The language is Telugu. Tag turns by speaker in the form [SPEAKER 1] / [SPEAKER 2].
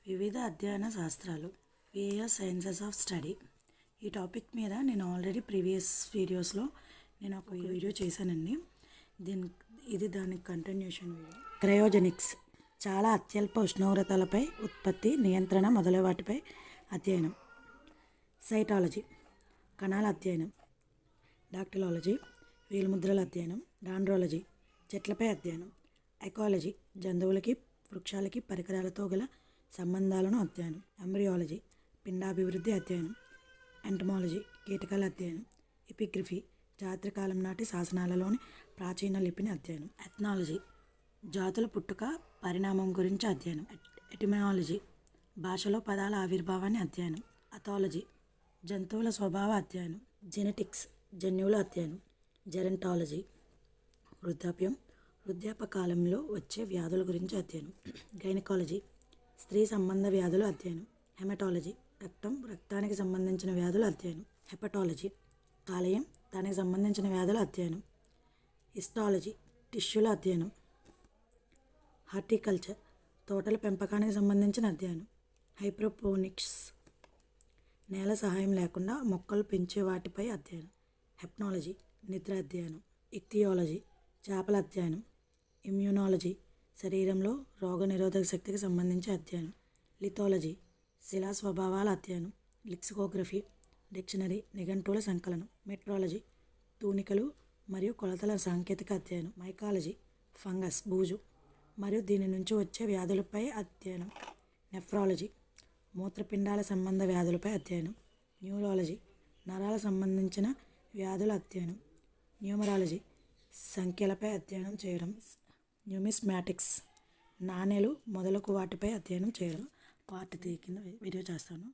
[SPEAKER 1] వివిధ అధ్యయన శాస్త్రాలు, వేరియస్ సైన్సెస్ ఆఫ్ స్టడీ. ఈ టాపిక్ మీద నేను ఆల్రెడీ ప్రీవియస్ వీడియోస్లో నేను ఒక వీడియో చేశానండి. ఇది దానికి కంటిన్యూషన్ వీడియో. క్రయోజెనిక్స్ చాలా అత్యల్ప ఉష్ణోగ్రతలపై ఉత్పత్తి, నియంత్రణ మొదలైన వాటిపై అధ్యయనం. సైటాలజీ కణాల అధ్యయనం. డాక్టిలాలజీ వేలిముద్రల అధ్యయనం. డాండ్రాలజీ చెట్లపై అధ్యయనం. ఎకాలజీ జంతువులకి, వృక్షాలకి, పరికరాలతో గల సంబంధాలను అధ్యయనం. ఎంబ్రియాలజీ పిండాభివృద్ధి అధ్యయనం. ఎంటమాలజీ కీటకాల అధ్యయనం. ఎపిగ్రఫీ చారిత్రకాలం నాటి శాసనాలలోని ప్రాచీన లిపిని అధ్యయనం. ఎథ్నాలజీ జాతుల పుట్టుక, పరిణామం గురించి అధ్యయనం. ఎటిమాలజీ భాషలో పదాల ఆవిర్భావాన్ని అధ్యయనం. అథాలజీ జంతువుల స్వభావ అధ్యయనం. జెనెటిక్స్ జన్యువుల అధ్యయనం. జెరంటాలజీ వృద్ధాప్య కాలంలో వచ్చే వ్యాధుల గురించి అధ్యయనం. గైనకాలజీ స్త్రీ సంబంధ వ్యాధుల అధ్యయనం. హెమటాలజీ రక్తానికి సంబంధించిన వ్యాధుల అధ్యయనం. హెపటాలజీ కాలేయం, దానికి సంబంధించిన వ్యాధుల అధ్యయనం. హిస్టాలజీ టిష్యూల అధ్యయనం. హార్టికల్చర్ తోటల పెంపకానికి సంబంధించిన అధ్యయనం. హైడ్రోపోనిక్స్ నేల సహాయం లేకుండా మొక్కలు పెంచే వాటిపై అధ్యయనం. హెప్నాలజీ నిద్ర అధ్యయనం. ఇక్తియాలజీ చేపల అధ్యయనం. ఇమ్యూనాలజీ శరీరంలో రోగనిరోధక శక్తికి సంబంధించి అధ్యయనం. లిథాలజీ శిలా స్వభావాల అధ్యయనం. లెక్సికోగ్రఫీ డిక్షనరీ నిఘంటువుల సంకలనం. మెట్రాలజీ తూనికలు మరియు కొలతల సాంకేతిక అధ్యయనం. మైకాలజీ ఫంగస్, బూజు మరియు దీని నుంచి వచ్చే వ్యాధులపై అధ్యయనం. నెఫ్రాలజీ మూత్రపిండాల సంబంధ వ్యాధులపై అధ్యయనం. న్యూరాలజీ నరాల సంబంధించిన వ్యాధుల అధ్యయనం. న్యూమరాలజీ సంఖ్యలపై అధ్యయనం చేయడం. న్యూమిస్మాటిక్స్ నాణేలు మొదలగు వాటిపై అధ్యయనం చేయడం. పార్ట్ 3 కింద వీడియో చేస్తాను.